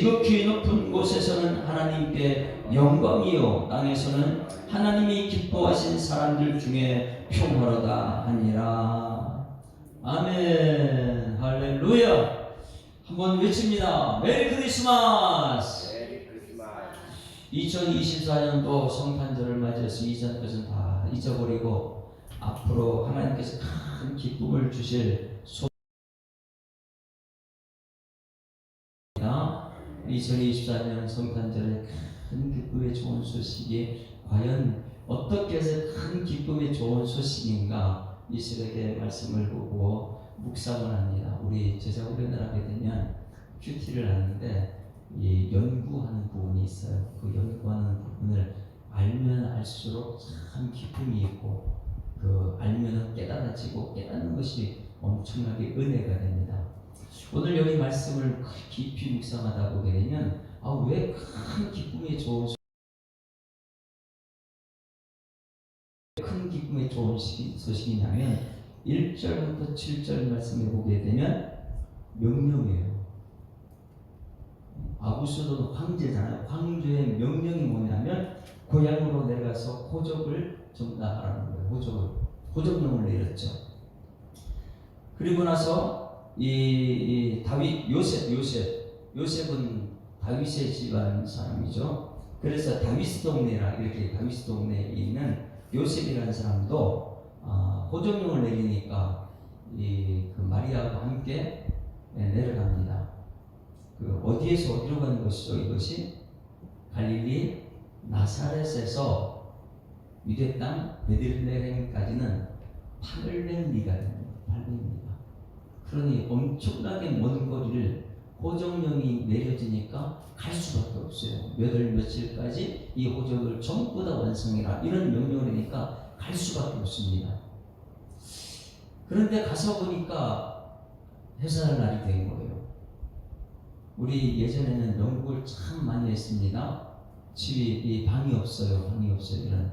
지극히 높은 곳에서는 하나님께 영광이요 땅에서는 하나님이 기뻐하신 사람들 중에 평화로다 하니라. 아멘. 할렐루야. 한번 외칩니다. 메리 크리스마스. 2024년도 성탄절을 맞이해서 이전 것은 다 잊어버리고 앞으로 하나님께서 큰 기쁨을 주실 2024년 성탄절의 큰 기쁨의 좋은 소식이 과연 어떻게 해서 큰 기쁨의 좋은 소식인가, 이 새벽에 말씀을 보고 묵상을 합니다. 우리 제자훈련을 하게 되면 큐티를 하는데 이 연구하는 부분이 있어요. 그 연구하는 부분을 알면 알수록 참 기쁨이 있고, 그 알면 깨달아지고 깨닫는 것이 엄청나게 은혜가 됩니다. 오늘 여기 말씀을 깊이 묵상하다 보게 되면 왜 큰 기쁨의 좋은 소식이냐면 1절부터 7절 말씀을 보게 되면 명령이에요. 아구스도는 황제잖아요. 황제의 명령이 뭐냐면 고향으로 내려가서 호적을 전달하라는 거예요. 호적령을 내렸죠. 그리고 나서 이 다윗 요셉은 다윗의 집안 사람이죠. 그래서 다윗 동네라, 이렇게 다윗 동네에 있는 요셉이라는 사람도 호적령을 내리니까 그 마리아와 함께 내려갑니다. 어디에서 어디로 가는 것이죠? 이것이 갈릴리 나사렛에서 유대 땅 베들레헴까지는 800리가 됩니다. 800리가. 그러니 엄청나게 먼 거리를 호적령이 내려지니까 갈 수밖에 없어요. 몇 월 며칠까지 이 호적을 전부 다 완성해라, 이런 명령을 하니까 갈 수밖에 없습니다. 그런데 가서 보니까 해산할 날이 된 거예요. 우리 예전에는 연극을 참 많이 했습니다. 집이 방이 없어요. 이런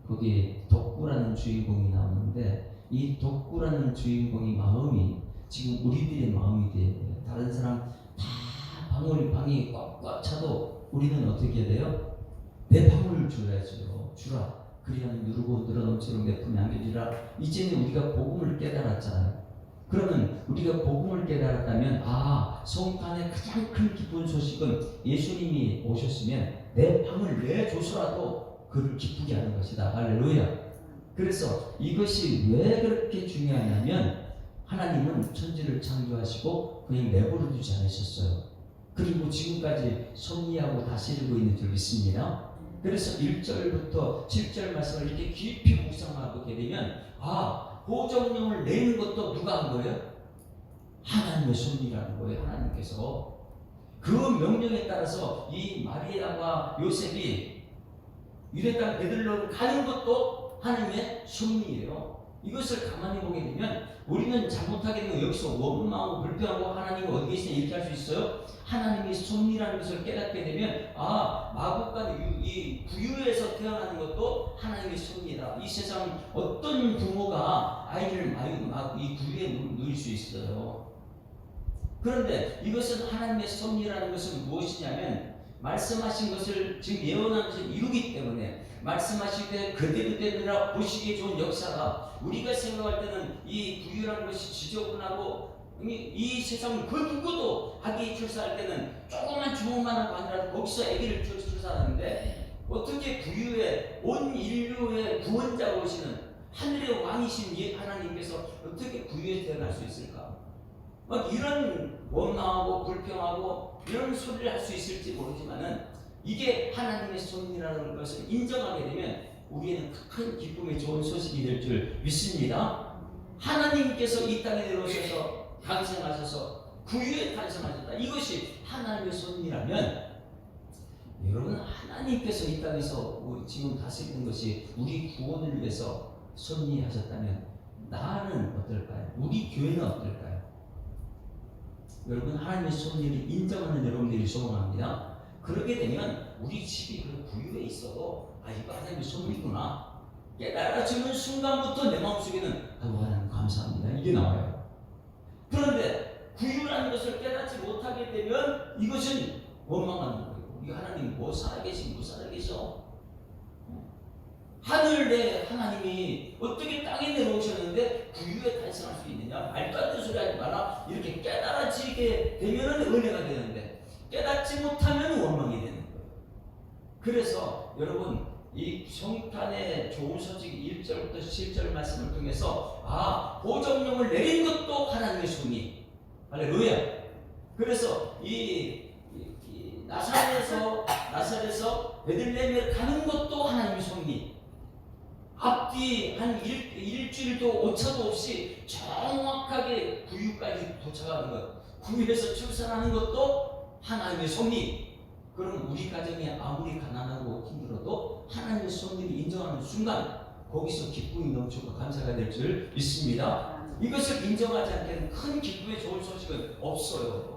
거기 덕구라는 주인공이 나오는데, 이 덕구라는 주인공이 마음이 지금 우리들의 마음이 돼요. 다른 사람 다 방이 꽉꽉 차도 우리는 어떻게 해야 돼요? 내 방을 줘야죠. 주라. 그리하면 누르고 늘어넘치도록 내 품에 안겨주라. 이제는 우리가 복음을 깨달았잖아요. 그러면 우리가 복음을 깨달았다면 성탄의 가장 큰 기쁜 소식은 예수님이 오셨으면 내 방을 내줘서라도 그를 기쁘게 하는 것이다. 할렐루야. 그래서 이것이 왜 그렇게 중요하냐면 하나님은 천지를 창조하시고 그냥 내버려 두지 않으셨어요. 그리고 지금까지 섭리하고 다스리고 있는 줄 믿습니다. 그래서 1절부터 7절 말씀을 이렇게 깊이 묵상하게 되면 호적령을 내는 것도 누가 한 거예요? 하나님의 섭리라는 거예요. 하나님께서 그 명령에 따라서 이 마리아와 요셉이 유대 땅 베들레헴을 가는 것도 하나님의 섭리예요. 이것을 가만히 보게 되면 우리는 잘못하게 되면 여기서 원망하고 불평하고 하나님이 어디 계시냐 이렇게 할 수 있어요. 하나님이 섭리라는 것을 깨닫게 되면 마국과 이 구유에서 태어나는 것도 하나님의 섭리다. 이 세상 어떤 부모가 아이를 이 구유에 누릴 수 있어요. 그런데 이것은 하나님의 섭리라는 것은 무엇이냐면 말씀하신 것을 지금 예언한 것을 이루기 때문에 말씀하실 때 그때그때라 보시기에 좋은 역사가, 우리가 생각할 때는 이 구유라는 것이 지저분하고 이 세상 그 누구도 아기 출산할 때는 조그만 주먹만 하고 아니라 거기서 아기를 출산하는데 어떻게 구유에 온 인류의 구원자 오시는 하늘의 왕이신 하나님께서 어떻게 구유에 태어날 수 있을까? 이런 원망하고 불평하고 이런 소리를 할 수 있을지 모르지만은 이게 하나님의 섭리라는 것을 인정하게 되면 우리에는 큰 기쁨의 좋은 소식이 될 줄 믿습니다. 하나님께서 이 땅에 내려오셔서 탄생하셔서 구유에 탄생하셨다. 이것이 하나님의 섭리라면 여러분, 하나님께서 이 땅에서 지금 다스리는 것이 우리 구원을 위해서 섭리하셨다면 나는 어떨까요? 우리 교회는 어떨까요? 여러분, 하나님의 섭리를 인정하는 여러분들이 소원합니다. 그렇게 되면 우리 집이 그 구유에 있어도 이거 하나님의 섭리구나 깨달아지는 순간부터 내 마음속에는 하나님 감사합니다 이게 나와요. 그런데 구유라는 것을 깨닫지 못하게 되면 이것은 원망하는 거예요. 우리 하나님 뭐 살아계신 뭐 살아계셔? 하늘에 하나님이 어떻게 땅에 내려오셨는데 구유에 탄생할 수 있느냐? 말도 안 되는 소리 하지 마라. 이렇게 깨달아지게 되면 은혜가 되는데 깨닫지 못하면 원망이 되는 거예요. 그래서 여러분 이 성탄의 좋은 소식 1절부터 10절 말씀을 통해서 보정령을 내린 것도 하나님의 손이 할렐루야. 그래서 이 나사렛에서 베들레헴에 가는 것도 하나님의 손이 앞뒤 한 일주일도 오차도 없이 정확하게 구유까지 도착하는 것, 구유에서 출산하는 것도 하나님의 섭리. 그럼 우리 가정이 아무리 가난하고 힘들어도 하나님의 섭리를 인정하는 순간 거기서 기쁨이 넘치고 감사가 될 줄 믿습니다. 이것을 인정하지 않게는 큰 기쁨의 좋은 소식은 없어요.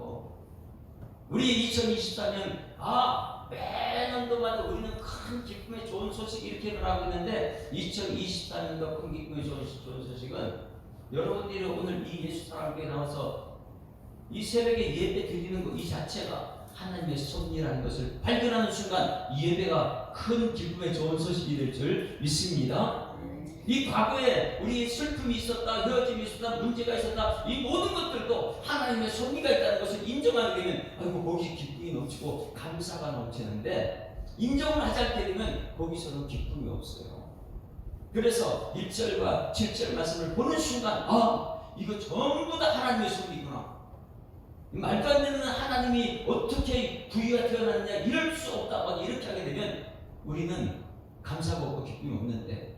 우리 2024년 매년도마다 우리는 큰 기쁨의 좋은 소식 이렇게 하고 있는데 2024년도 큰 기쁨의 좋은 소식은 여러분들이 오늘 이 예수 사랑교회에 나와서 이 새벽에 예배 드리는 것 이 자체가 하나님의 섭리라는 것을 발견하는 순간 이 예배가 큰 기쁨의 좋은 소식이 될 줄 믿습니다. 이 과거에 우리 슬픔이 있었다, 헤어짐이 있었다, 문제가 있었다, 이 모든 것들도 하나님의 섭리가 있다는 것을 인정하게 되면 아이고 거기 기쁨이 넘치고 감사가 넘치는데 인정을 하지 않게 되면 거기서는 기쁨이 없어요. 그래서 1절과 7절 말씀을 보는 순간 이거 전부 다 하나님의 섭리구나. 말도 안 되는 하나님이 어떻게 구유가 태어났느냐 이럴 수 없다고 이렇게 하게 되면 우리는 감사가 없고 기쁨이 없는데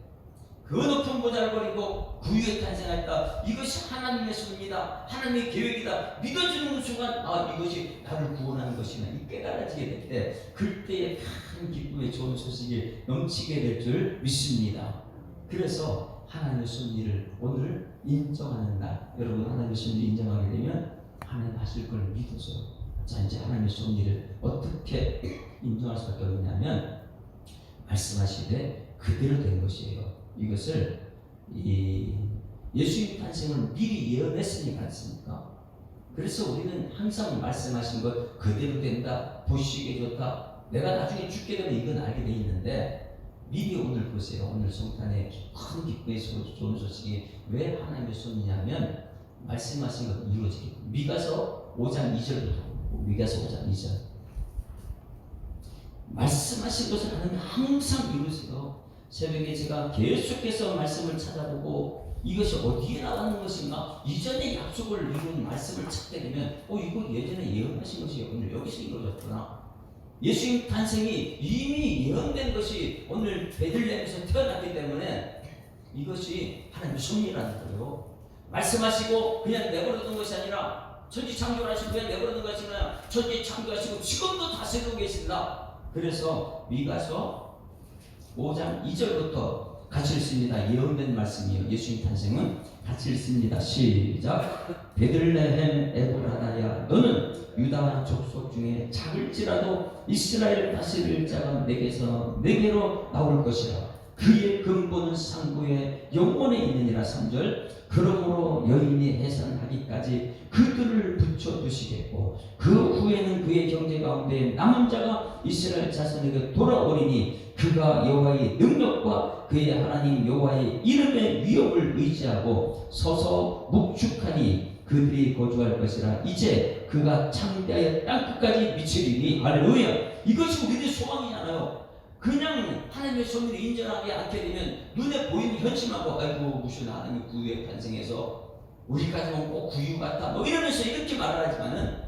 그 높은 보좌를 버리고 구유에 탄생했다. 이것이 하나님의 섭리다. 하나님의 계획이다. 믿어지는 순간 이것이 나를 구원하는 것이나 깨달아지게 될 때 그때의 큰 기쁨의 좋은 소식이 넘치게 될 줄 믿습니다. 그래서 하나님의 섭리를 오늘 인정하는 날, 여러분 하나님의 섭리를 인정하게 되면 하나님 하실 걸 믿어서 자 이제 하나님의 섭리를 어떻게 인정할 수밖에 없냐면 말씀하시되 그대로 된 것이에요. 이것을 예수님 탄생을 미리 예언했으니까 않습니까? 그래서 우리는 항상 말씀하신 것 그대로 된다, 보시기에 좋다, 내가 나중에 죽게 되면 이건 알게 돼 있는데 미리 오늘 보세요. 오늘 성탄의 큰 기쁨의 좋은 소식이 왜 하나님의 섭리냐면 말씀하신 것 이루어지게 미가서 5장 2절부터 미가서 5장 2절 말씀하신 것을 하나님 항상 이루세요. 새벽에 제가 계속해서 말씀을 찾아보고 이것이 어디에 나가는 것인가 이전에 약속을 이룬 말씀을 찾게 되면 이거 예전에 예언하신 것이 오늘 여기서 이루어졌구나. 예수님 탄생이 이미 예언된 것이 오늘 베들레헴에서 태어났기 때문에 이것이 하나님의 섭리라는 거예요. 말씀하시고 그냥 내버려둔 것이 아니라 천지창조를 하시고 그냥 내버려둔 것이 아니라 천지창조하시고 지금도 다스리고 계신다. 그래서 미가서 5장 2절부터 같이 읽습니다. 예언된 말씀이에요. 예수님 탄생은 같이 읽습니다. 시작. 베들레헴 에브라다야 너는 유다 족속 중에 작을지라도 이스라엘 다스릴 자가 내게로 나올 것이라. 그의 근본은 상부에 영원에 있느니라. 3절. 그러므로 여인이 해산하기까지 그들을 붙여두시겠고 그 후에는 그의 경제 가운데 남은 자가 이스라엘 자손에게 돌아오리니 그가 여호와의 능력과 그의 하나님 여호와의 이름의 위엄을 의지하고 서서 묵축하니 그들이 거주할 것이라. 이제 그가 창대하여 땅끝까지 미치리니. 할렐루야. 이것이 우리들의 소망이잖아요. 그냥 하나님의 섭리를 인정하지 않게 되면 눈에 보이는 현실하고 아이고 무슨 하나님의 구유에 탄생해서 우리까지는 꼭 구유 같다 이러면서 이렇게 말을 하지만은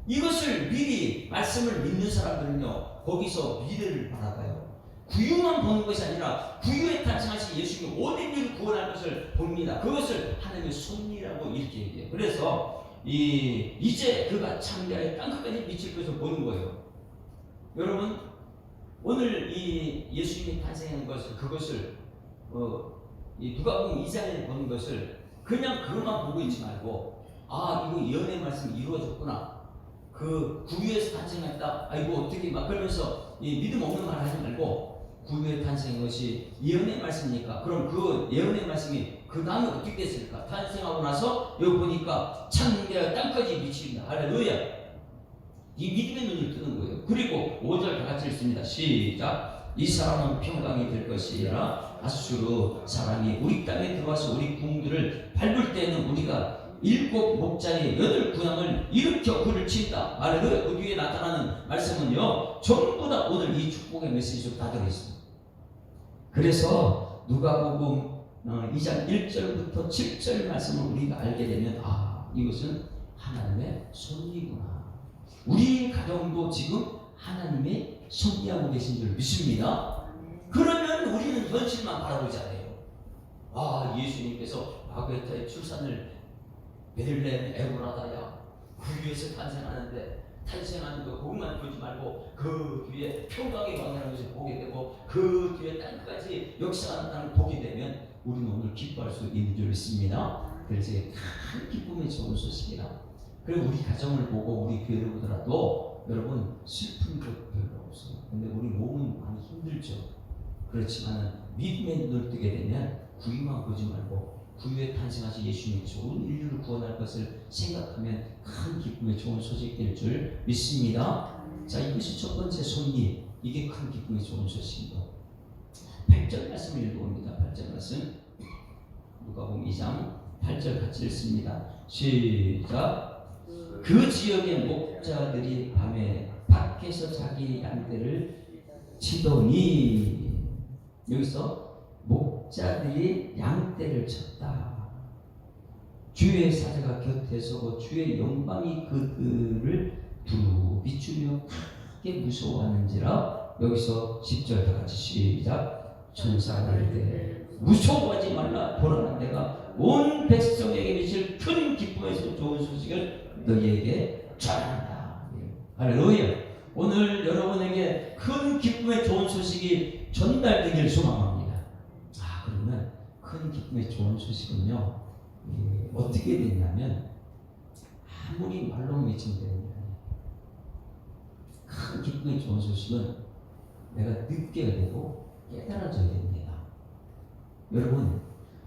이것을 미리 말씀을 믿는 사람들은요 거기서 미래를 바라봐요. 구유만 보는 것이 아니라 구유에 탄생하신 예수님이 온 인류를 구원할 것을 봅니다. 그것을 하나님의 섭리라고 이렇게 얘기해요. 그래서 이제 그가 창대하여 땅끝까지 미칠 것을 보는 거예요. 여러분 오늘 이 예수님이 탄생한 것을 그것을 이 누가복음 2장에 보는 것을 그냥 그것만 보고 있지 말고 이거 예언의 말씀이 이루어졌구나. 그 구유에서 탄생했다. 아이고 어떻게 막 그러면서 믿음 없는 말 하지 말고 구유에 탄생한 것이 예언의 말씀이니까 그럼 그 예언의 말씀이 그 다음에 어떻게 됐을까? 탄생하고 나서 여기 보니까 창대하여 땅까지 미칩니다. 할렐루야. 이 믿음의 눈을 뜨는 거예요. 5절 다 같이 읽습니다. 시작. 이 사람은 평강이 될 것이라. 아수르 사람이 우리 땅에 들어와서 우리 궁들을 밟을 때는 우리가 7 목자의 8 구양을 일으켜 그를 친다. 말을 그 뒤에 나타나는 말씀은요, 전부 다 오늘 이 축복의 메시지로 다 들어있습니다. 그래서 누가복음 2장 1절부터 7절 말씀을 우리가 알게 되면, 아, 이것은 하나님의 섭리구나. 우리 가정도 지금 하나님의 섭리하고 계신 줄 믿습니다. 그러면 우리는 현실만 바라보지 않아요. 아, 예수님께서 바게타의 출산을 베들레헴 에브라다야 그 위에서 탄생하는데, 탄생하는 거 그것만 보지 말고 그 뒤에 평강의 왕이라는 것을 보게 되고 그 뒤에 땅까지 역사가 나타나는 보게 되면 우리는 오늘 기뻐할 수 있는 줄 믿습니다. 그래서 큰 기쁨의 좋은 소식이라. 그리고 우리 가정을 보고 우리 교회를 보더라도 여러분 슬픈 것 별로 없어요. 근데 우리 몸은 많이 힘들죠. 그렇지만 믿음의 눈을 뜨게 되면 구위만 보지 말고 구유에 탄생하신 예수님이 좋은 인류를 구원할 것을 생각하면 큰 기쁨의 좋은 소식일 줄 믿습니다. 자, 이것이 첫 번째 섭리, 이게 큰 기쁨의 좋은 소식입니다. 8절 말씀을 읽어봅니다. 8절 말씀 누가복음 2장 8절 같이 읽습니다. 시작. 그 지역의 목자들이 밤에 밖에서 자기 양떼를 치더니, 여기서 목자들이 양떼를 쳤다. 주의 사자가 곁에 서고 주의 영광이 그들을 두루 비추며 크게 무서워하는지라. 여기서 10절 다 같이 시작. 천사들에게 무서워하지 말라. 보라, 내가 온 백성에게 미칠 큰 기쁨에서 좋은 소식을 너희에게 전한다. 할렐루야. 오늘 여러분에게 큰 기쁨의 좋은 소식이 전달되길 소망합니다. 아, 그러면 큰 기쁨의 좋은 소식은요, 어떻게 되냐면 아무리 말로 외치면 되는 게 아니에요. 큰 기쁨의 좋은 소식은 내가 느껴야 되고 깨달아져야 됩니다. 여러분,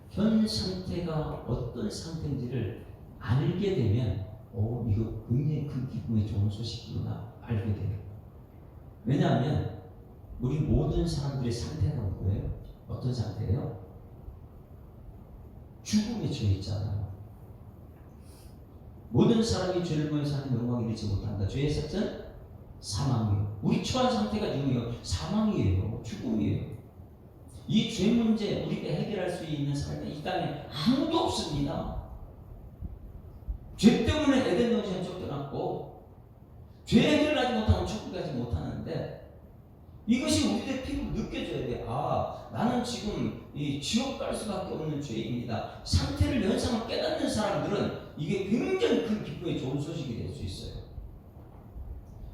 현 상태가 어떤 상태인지를 알게 되면 이거 굉장히 큰 기쁨의 좋은 소식이구나 알게 돼요. 왜냐하면 우리 모든 사람들의 상태가 뭐예요? 어떤 상태예요? 죽음에 처해 있잖아요. 모든 사람이 죄를 보면서 하는 영광을 잃지 못한다. 죄의 삭은 사망이에요. 우리 처한 상태가 지금 사망이에요. 죽음이에요. 이 죄 문제 우리가 해결할 수 있는 사람이 이 땅에 아무도 없습니다. 죄 때문에 에덴 동산에 쫓겨났고 죄 해결하지 못하면 천국 가지 못하는데, 이것이 우리의 피부로 느껴져야 돼. 아, 나는 지금 이 지옥 갈 수밖에 없는 죄입니다. 상태를, 현상을 깨닫는 사람들은 이게 굉장히 큰 기쁨의 좋은 소식이 될 수 있어요.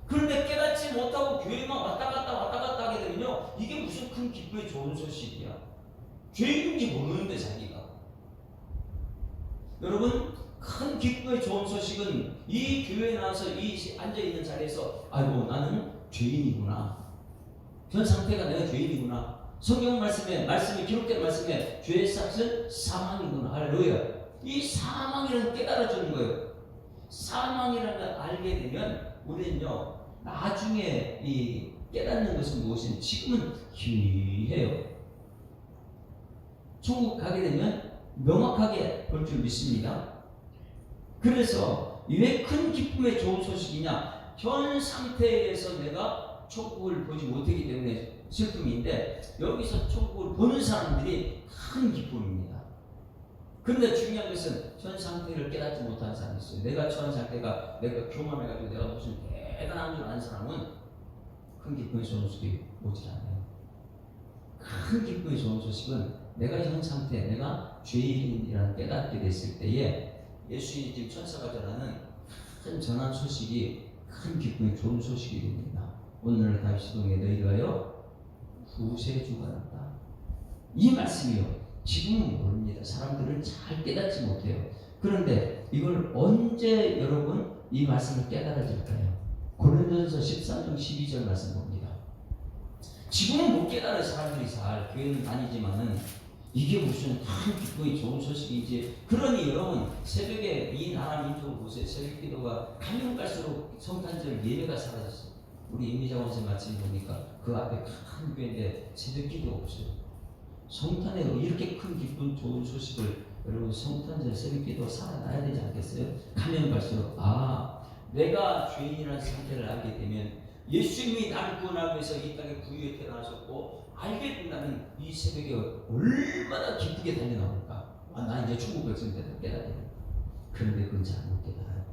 그런데 깨닫지 못하고 교회만 왔다 갔다 하게 되면요, 이게 무슨 큰 기쁨의 좋은 소식이야. 죄인인지 모르는데 자기가. 여러분, 큰 기쁨의 좋은 소식은 이 교회에 나와서 이 앉아있는 자리에서, 아이고 나는 죄인이구나, 현 상태가 내가 죄인이구나, 성경 말씀이 기록된 말씀에 죄의 삭은 사망이구나. 할렐루야. 이 사망이라는 깨달아주는 거예요. 사망이라는 걸 알게 되면 우리는요, 나중에 이 깨닫는 것은 무엇인지 지금은 희해요. 천국 가게 되면 명확하게 볼 줄 믿습니다. 그래서 왜 큰 기쁨의 좋은 소식이냐? 현 상태에서 내가 천국을 보지 못하기 때문에 슬픔인데, 여기서 천국을 보는 사람들이 큰 기쁨입니다. 그런데 중요한 것은 현 상태를 깨닫지 못하는 사람이 있어요. 내가 처한 상태가 내가 교만해가지고 내가 무슨 대단한 줄 아는 사람은 큰 기쁨의 좋은 소식이 오지 않아요. 큰 기쁨의 좋은 소식은 내가 현 상태, 내가 죄인이라는 깨닫게 됐을 때에 예수님이 지금 천사가 전하는 큰 전한 소식이 큰 기쁨의 좋은 소식이 됩니다. 오늘 다윗시동에 너희가요 구세주가 났다. 이 말씀이요, 지금은 모릅니다. 사람들은 잘 깨닫지 못해요. 그런데 이걸 언제 여러분 이 말씀을 깨달아질까요? 고린도전서 13장 12절 말씀 봅니다. 지금은 못 깨달은 사람들이 잘 교회는 다니지만은 이게 무슨 큰 기쁨이 좋은 소식이지. 그러니 여러분, 새벽에 이 나라 민족을 보세요. 새벽 기도가 가면 갈수록 성탄절 예배가 사라졌어요. 우리 임미자 원생 마침 보니까 그 앞에 큰 교회인데 새벽기도 없어요. 성탄에 이렇게 큰 기쁜 좋은 소식을 여러분 성탄절 새벽기도 살아나야 되지 않겠어요? 가면 갈수록 내가 죄인이라는 상태를 알게 되면 예수님이 나를 구원하기 위해서 이 땅에 구유에 태어나셨고 알게 된다면 이 새벽에 얼마나 기쁘게 달려나올까. 나 이제 천국 백성이 됐다 깨달아요. 그런데 그건 잘 못 깨달아요.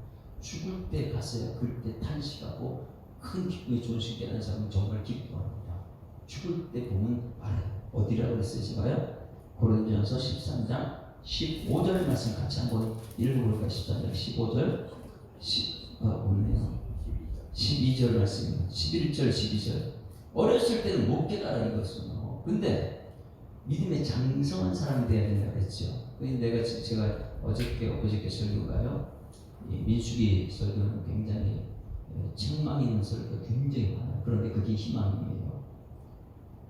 죽을 때 가서야 그때 탄식하고 큰 기쁨이 좋은 식 깨달은 사람은 정말 기뻐합니다. 죽을 때 보면 알아요. 어디라고 그랬어요? 제가요? 고린도전서 13장 15절 말씀 같이 한번 읽어볼까요? 13장 15절 없네요. 12절 말씀입니다. 11절 12절. 어렸을 때는 못 깨달아 이것은요. 근데 믿음의 장성한 사람이 되어야 된다고 그랬죠. 제가 어저께 설교가요. 민수기 설교는 굉장히 책망 있는 설교가 굉장히 많아요. 그런데 그게 희망이에요.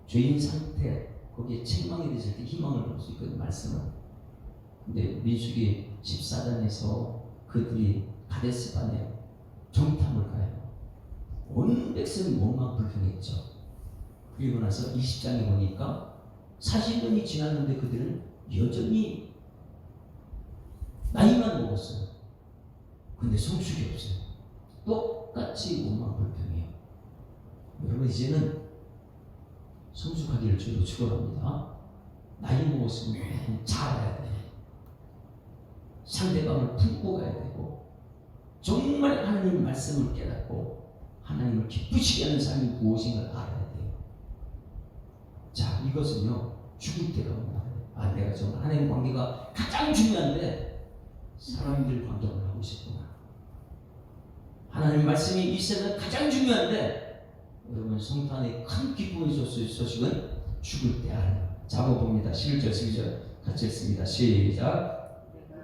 죄인 상태 거기에 책망이 됐을 때 희망을 볼 수 있거든요. 말씀은. 근데 민수기 14장에서 그들이 가데스반에 정탐을 가요. 온 백성이 몸만 불평했죠. 그리고 나서 20장에 보니까 40년이 지났는데 그들은 여전히 나이만 먹었어요. 근데 성숙이 없어요. 똑같이 몸만 불평해요. 여러분 이제는 성숙하기를 주로 축원합니다. 나이 먹었으면 잘해야 돼요. 상대방을 품고 가야 되고 정말 하나님 말씀을 깨닫고 하나님을 기쁘시게 하는 삶이 무엇인가를 알아야 돼요. 자, 이것은요 죽을 때가 온다. 내가 정말 하나님 관계가 가장 중요한데 사람들 관계를 하고 싶구나. 하나님 말씀이 이 세상 가장 중요한데 여러분 성탄의 큰 기쁨의 소식은 죽을 때 알아요. 잡아봅니다. 11절 12절 같이 읽습니다. 시작.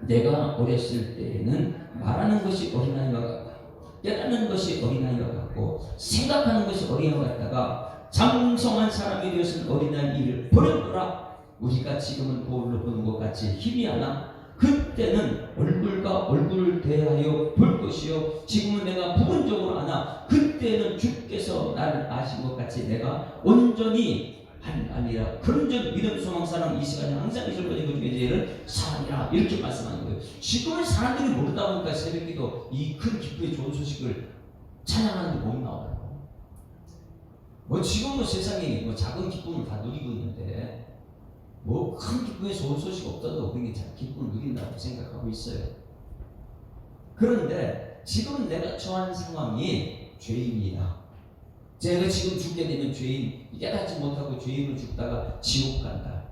내가 어렸을 때에는 말하는 것이 어린아이와 같고 깨닫는 것이 어린아이와 같고 생각하는 것이 어린아이와 같다가 장성한 사람이 되었을 어린아이 일을 버렸더라. 우리가 지금은 거울로 보는 것 같이 희미하나 그때는 얼굴과 얼굴을 대하여 볼 것이요 지금은 내가 부분적으로 아나 그때는 주께서 나를 아신 것 같이 내가 온전히 아니라 그런 점 믿음 소망 사랑 이 시간에 항상 있을 것인 것 중에 제일은 사랑이라 이렇게 말씀하는 거예요. 지금은 사람들이 모르다 보니까 새벽기도 이 큰 기쁨의 좋은 소식을 찬양하는데 못 나와요. 지금 세상에 작은 기쁨을 다 누리고 있는데 큰 기쁨의 좋은 소식 없어도 그게 기쁨을 누린다고 생각하고 있어요. 그런데 지금 내가 처한 상황이 죄인이다. 제가 지금 죽게 되면 죄인 깨닫지 못하고 죄인으로 죽다가 지옥 간다.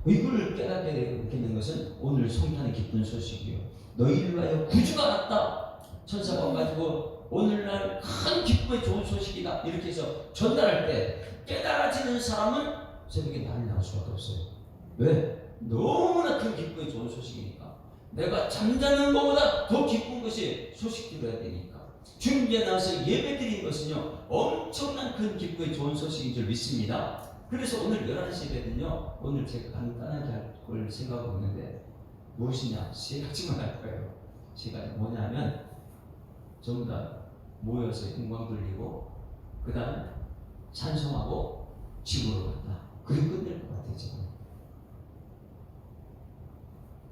이걸 깨닫게 되는 것은 오늘 성탄의 기쁜 소식이요. 너희를 위하여 구주가 났다. 천사가 와가지고 오늘날 큰 기쁨의 좋은 소식이다. 이렇게 해서 전달할 때 깨달아지는 사람은 새벽에 난리 날 수밖에 없어요. 왜? 너무나 큰 기쁨의 좋은 소식이니까. 내가 잠자는 것보다 더 기쁜 것이 소식 들어야 되니까. 주님께 나와서 예배 드리는 것은요 엄청난 큰 기쁨의 좋은 소식인 줄 믿습니다. 그래서 오늘 11시 예배는요 오늘 제가 간단하게 할 걸 생각하고 있는데 무엇이냐? 세 가지만 할 거예요. 세 가지 뭐냐면 전부 다 모여서 영광 돌리고 그 다음에 찬송하고 집으로 간다. 그리고 끝낼 것 같아요. 지금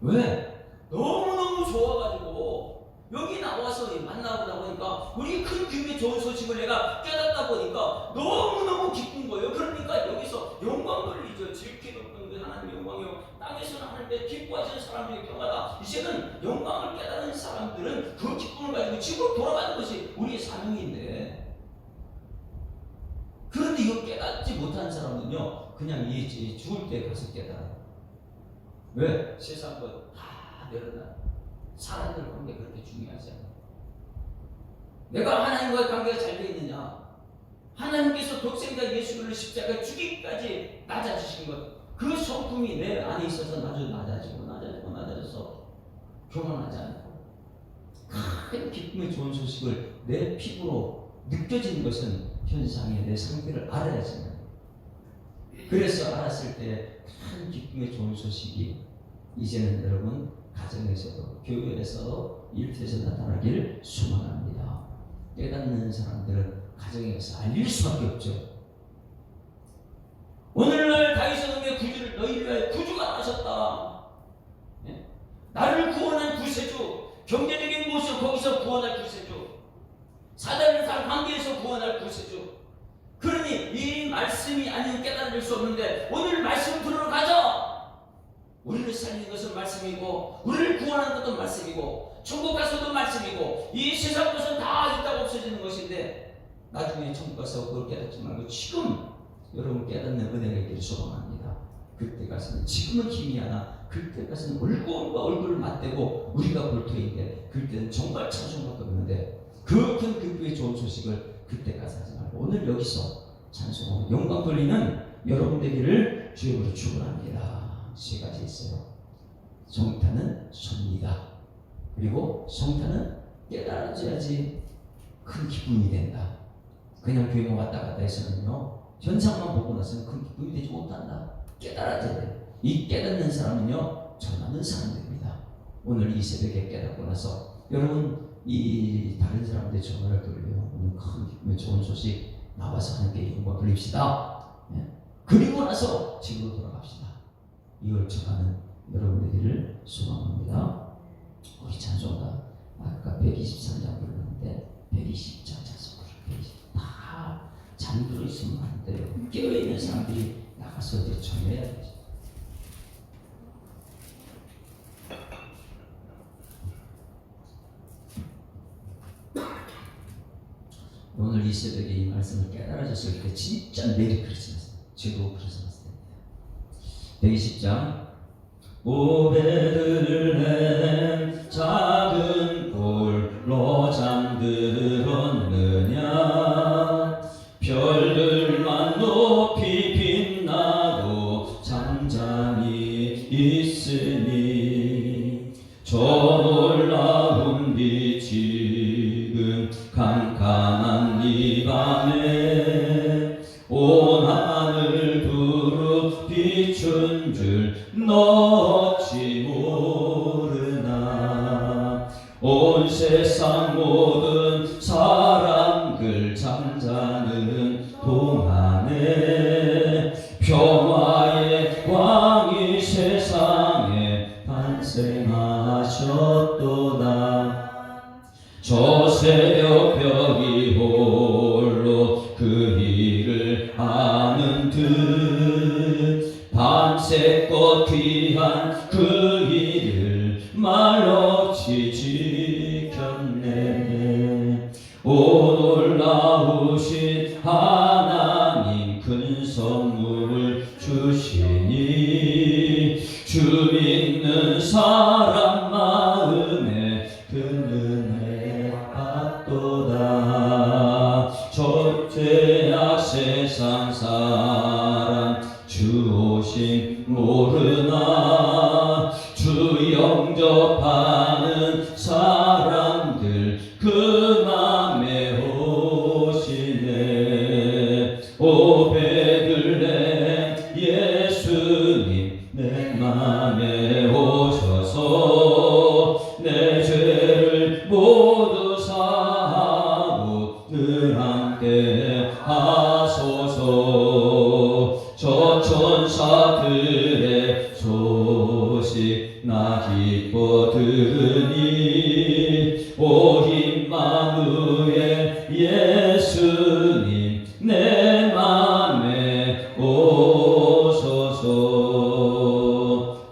왜? 너무너무 좋아가지고 여기 나와서 만나보다 보니까 우리 큰 기쁨의 좋은 소식을 내가 깨닫다 보니까 너무너무 기쁜 거예요. 그러니까 여기서 영광 돌리죠. 질기도 하나님 영광이요. 땅에서는 하는데 기뻐하시는 사람들이 평하다. 이제는 영광을 깨닫는 사람들은 그 기쁨을 가지고 집으로 돌아가는 것이 우리의 사명인데 그런데 이거 깨닫지 못한 사람은요 그냥 이 죽을 때 가서 깨달아요. 왜? 세상 것 다 내려놔. 사람들 관계 그렇게 중요하지 않아요. 내가 하나님과의 관계가 잘 되어 있느냐? 하나님께서 독생자 예수를 십자가에 죽기까지 낮아지신 것, 그 성품이 내 안에 있어서 낮아져서 교만하지 않고 큰 기쁨의 좋은 소식을 내 피부로 느껴지는 것은 현상의 내 상태를 알아야지. 그래서 알았을 때 큰 기쁨의 좋은 소식이 이제는 여러분 가정에서도 교회에서도 일터에서 나타나기를 소망합니다. 깨닫는 사람들은 가정에 가서 알릴 수밖에 없죠. 오늘날 다윗의 음의 구주를 너희를 위하여 구주가 나셨다. 예? 나를 구원한 구세주, 경제적인 모습 거기서 구원할 구세주, 사단의 관계에서 구원할 구세주. 그러니 이 말씀이 아니면 깨달을 수 없는데 오늘 말씀 들으러 가자. 우리를 살리는 것은 말씀이고 우리를 구원하는 것도 말씀이고 천국 가서도 말씀이고 이 세상 것은 다 있다고 없어지는 것인데 나중에 천국 가서 그걸 깨닫지 말고 지금 여러분 깨닫는 은혜가 있기를 소망합니다. 그때 가서는 지금은 힘이 하나 그때 가서는 얼굴과 얼굴을 맞대고 우리가 볼터인데 그때는 정말 찬송밖에 없는데 그 큰 기쁨의 좋은 소식을 그때 가서 하지 말고 오늘 여기서 찬송하고 영광 돌리는 여러분 되기를 주님으로 축원합니다. 세 가지 있어요. 성탄은 섭니다. 그리고 성탄은 깨달아져야지 큰 기쁨이 된다. 그냥 교회만 왔다 갔다 해서는요 현상만 보고 나서는 큰 기쁨이 되지 못한다. 깨달아져야 돼. 이 깨닫는 사람은요 전하는 사람들입니다. 오늘 이 새벽에 깨닫고 나서 여러분 이 다른 사람들의 전화를 돌려요. 오늘 큰 기쁨의 좋은 소식 나와서 함께 영광 돌립시다. 예? 그리고 나서 집으로 돌아갑시다. 이걸 전하는 여러분들을 소망합니다. 우리 찬송가 아까 123장 불렀는데 120장 찬송 다 잠들어 있으면 안 돼요. 깨어있는 사람들이 나가서 이제 전해야 되죠. 오늘 이 새벽에 이 말씀을 깨달아졌을 때 진짜 메리 크리스마스, 저도 크리스마스 때입니다. 120장 오 베들레헴 작은 홀로 잠들었느냐 별들만 높이 빛나도 잠잠히 있으니 저 놀라운 빛이 지금 캄캄한 이 밤에 온 하늘 두루 비춘 줄 너 어찌 모르나 온 세상 모든 사람들 잠자는 동안에 평화의 왕이 세상에 탄생하셨도다. 저 새벽별이 홀로 그 일을 아는 듯 밤새껏 귀한 그 일을 말없이 지켰네. 오 놀라우신 하나님 큰 선물을 주시니 주 믿는 사람 마음에 그 은혜 받도다. 저 죄악 세상 사람 주 오심 모르나 주 영접하는 사람들 그 맘에 오시네. 오 베들레헴 예수님 내 맘에 오셔서 내 죄를 모두 사하고 늘 함께 하소서. 저 천사들의 소식 나 기뻐 들으니 오 임마누엘 예수님 내 맘에 오소서.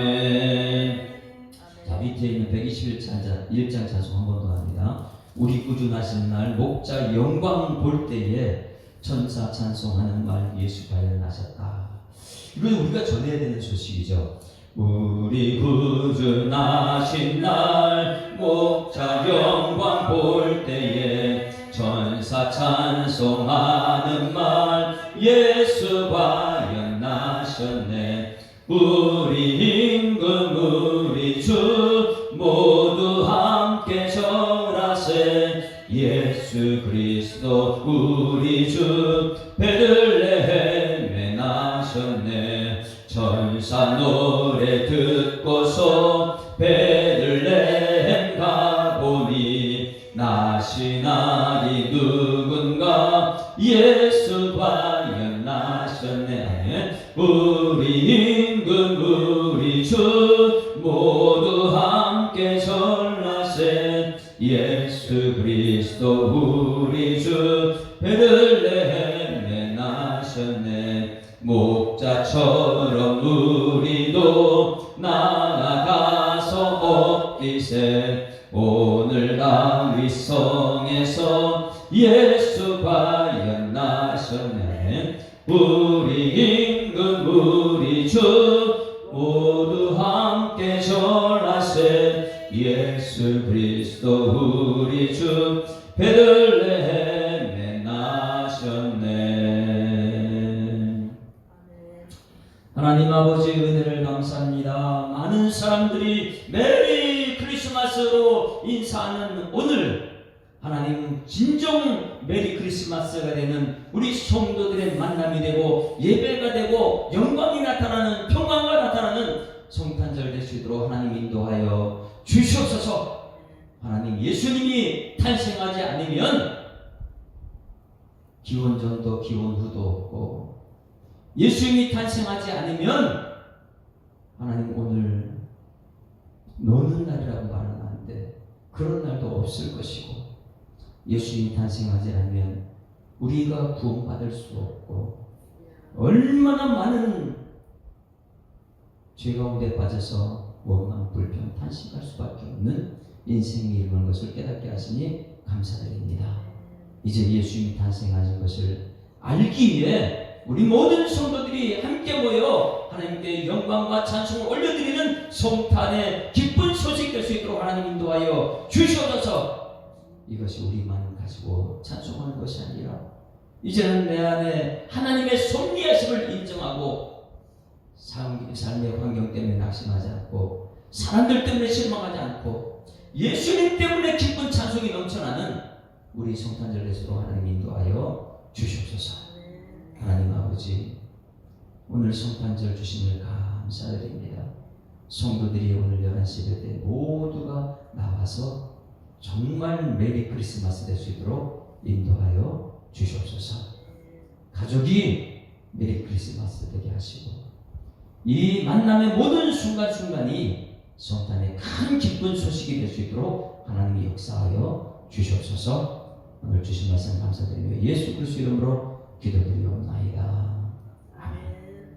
아멘. 자, 밑에 있는 121장 찬송 한 번 더 합니다. 우리 구주나신 날 목자 영광 볼 때에 천사 찬송하는 말 예수 과연 나셨다. 이건 우리가 전해야 되는 소식이죠. 우리 구주 나신 날 목자 영광 볼 때에 천사 찬송하는 말 예수 과연 나셨네. 우리 임금 우리 주 모두 함께 절하세. 예수 그리스도 우리 주 베들레헴에 나셨네. 천사 노래 듣고서 베들레헴 가보니 나시나 예수 과연 나셨네. 우리 임금 우리 주 모두 함께 전하세. 예수 그리스도 우리 주 베들레헴에 나셨네. 목자처럼 우리도 나아가서 얻기세. 오늘 다윗 성에서 예수 과연 나셨네. 우리 임금 우리 주 모두 함께 전하세. 예수 그리스도 우리 주 베들레헴에 나셨네. 하나님 아버지 은혜를 감사합니다. 많은 사람들이 메리 크리스마스로 인사하는 오늘, 하나님 진정 메리 크리스마스가 되는 우리 성도들의 만남이 되고 예배가 되고 영광이 나타나는, 평강과 나타나는 성탄절 될 수 있도록 하나님 인도하여 주시옵소서. 하나님, 예수님이 탄생하지 않으면 기원 전도 기원 후도 없고, 예수님이 탄생하지 않으면 하나님 오늘 노는 날이라고 말은 하는데 그런 날도 없을 것이고, 예수님이 탄생하지 않으면 우리가 구원받을 수 없고, 얼마나 많은 죄 가운데 빠져서 원망 불평 탄식할 수밖에 없는 인생이 이르는 것을 깨닫게 하시니 감사드립니다. 이제 예수님이 탄생하신 것을 알기 위해 우리 모든 성도들이 함께 모여 하나님께 영광과 찬송을 올려드리는 성탄의 기쁜 소식 될 수 있도록 하나님 인도하여 주시옵소서. 이것이 우리만 가지고 찬송하는 것이 아니라 이제는 내 안에 하나님의 섭리하심을 인정하고 삶의 환경 때문에 낙심하지 않고 사람들 때문에 실망하지 않고 예수님 때문에 기쁜 찬송이 넘쳐나는 우리 성탄절 예수로 하나님 인도하여 주시옵소서. 하나님 아버지, 오늘 성탄절 주심을 감사드립니다. 성도들이 오늘 11시 예배 때 모두가 나와서 정말 메리 크리스마스 될 수 있도록 인도하여 주시옵소서. 가족이 메리 크리스마스 되게 하시고, 이 만남의 모든 순간순간이 성탄의 큰 기쁜 소식이 될 수 있도록 하나님이 역사하여 주시옵소서. 오늘 주신 말씀 감사드리며 예수 그리스도 이름으로 기도드리옵나이다. 아멘.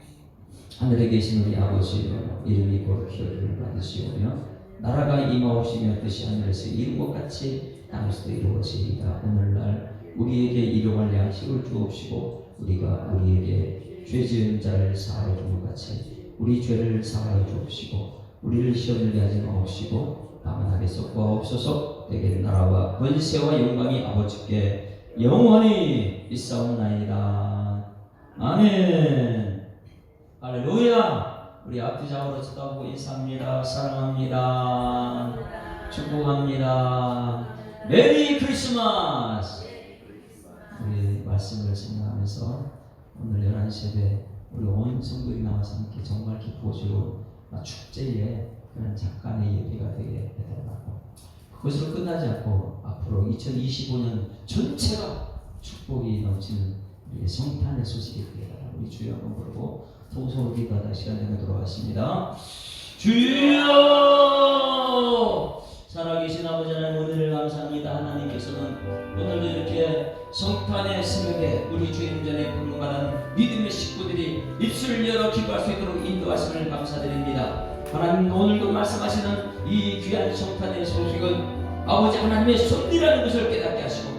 하늘에 계신 우리 아버지, 이름이 거룩히 여김을 받으시오며 나라가 임하옵시며 뜻이 하늘에서 이룬 것 같이 땅에서도 이루어지이다. 오늘날 우리에게 일용할 양식을 주옵시고 우리가 우리에게 죄 지은 자를 사하여 준 것 같이 우리 죄를 사하여 주옵시고 우리를 시험에 하지 마옵시고 다만 하게서 구하옵소서. 내게 나라와 권세와 영광이 아버지께 영원히 있사옵나이다. 아멘. 할렐루야. 우리 앞뒤좌우로 쳐다보고 인사합니다. 사랑합니다. 축복합니다. 메리 크리스마스. 우리 말씀을 생각하면서 오늘 11시 예배 우리 온 성도들이 나와서 함께 정말 기뻐지고 축제에 그런 잠깐의 예배가 되게 해달라고, 그것으로 끝나지 않고 앞으로 2025년 전체가 축복이 넘치는 우리 성탄의 소식이 되게 해달라고 우리 주여 한번 부르고 통성으로 기도하다 시간 내도록 하십니다. 주여, 살아계신 아버지 하나님 은혜를 감사합니다. 하나님께서는 오늘도 이렇게 성탄의 새벽에 우리 주님 전에 부름받은 믿음의 식구들이 입술을 열어 기도할 수 있도록 인도하심을 감사드립니다. 하나님, 오늘도 말씀하시는 이 귀한 성탄의 소식은 아버지 하나님의 섭리라는 것을 깨닫게 하시고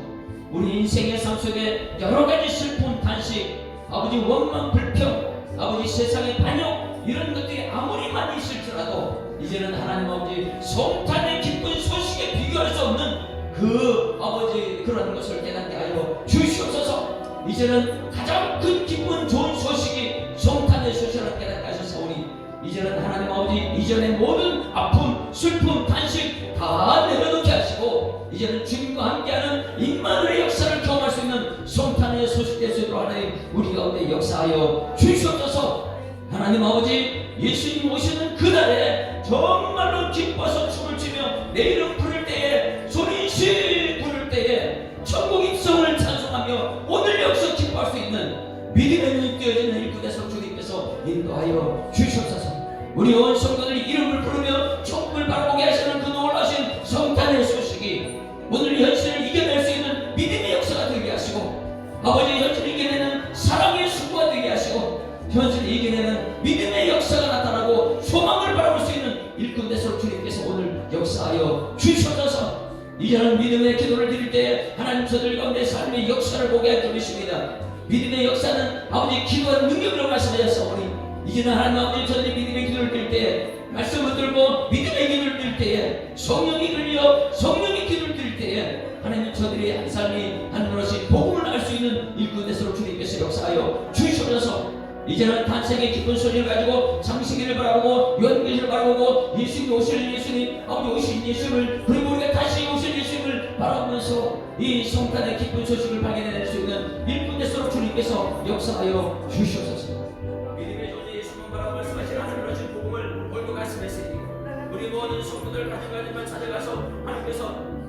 우리 인생의 삶 속에 여러 가지 슬픔, 탄식, 아버지 원망, 불평, 아버지 세상의 반역, 이런 것들이 아무리 많이 있을지라도 이제는 하나님 아버지 성탄의 기쁜 소식에 비교할 수 없는 그 아버지 그런 것을 깨닫게 하여 주시옵소서. 이제는 가장 큰 기쁜 좋은 소식이 성탄의 소식을 깨닫게 하셔서 우리 이제는 하나님 아버지 이전의 모든 아픔, 슬픔, 탄식 다 내려놓게 하시고 이제는 주님과 함께하는 임마누엘의 역사를 경험할 수 있는 성탄의 소식 될 수 있도록 하나님 우리 가운데 역사하여 주시옵소서. 하나님 아버지, 예수님 오시는 그날에 정말로 기뻐서 춤을 추며 내 이름 부를 때에 소리시 부를 때에 천국 입성을 찬송하며 오늘 역사하여 주시옵소서. 우리 온 성도들이 이름을 부르며 천국을 바라보게 하시는 그 놀라신 성탄의 소식이 오늘 현실을 이겨낼 수 있는 믿음의 역사가 되게 하시고, 아버지 현실을 이겨내는 사랑의 수고가 되게 하시고, 현실을 이겨내는 믿음의 역사가 나타나고 소망을 바라볼 수 있는 일꾼 되도록 주님께서 오늘 역사하여 주시옵소서. 이제는 믿음의 기도를 드릴 때 하나님 저들 가운데 삶의 역사를 보게 할 줄이십니다. 믿음의 역사는 아버지 기도하는 능력으로 말씀하셨사오니, 이제는 하나님 아버지 저들이 믿음의 기도를 드릴 때, 말씀을 들고 믿음의 기도를 드릴 때에, 성령이 들려 성령의 기도를 드릴 때에 하나님 저들이 한 삶이 하나님으로서 복음을 알 수 있는 일꾼 되도록 주님께서 역사하여 주시옵소서. 이제는 탄생의 기쁜 소리를 가지고 창세기를 바라보고 요한계시를 바라보고 예수님 오실 예수님, 아버지 오신 예수님을, 그리고 우리가 다시 오실 예수님을 바라보면서 이 성탄의 기쁜 소식을 발견해낼 수 있는 일꾼 되도록 주님께서 역사하여 주시옵소서. 믿음의 존재 예수님을 바라보 말씀하신 하나님을 주신 복음을 올고 가슴에 새기고 우리 모든 성도들 가정가정만 찾아가서 하나님께서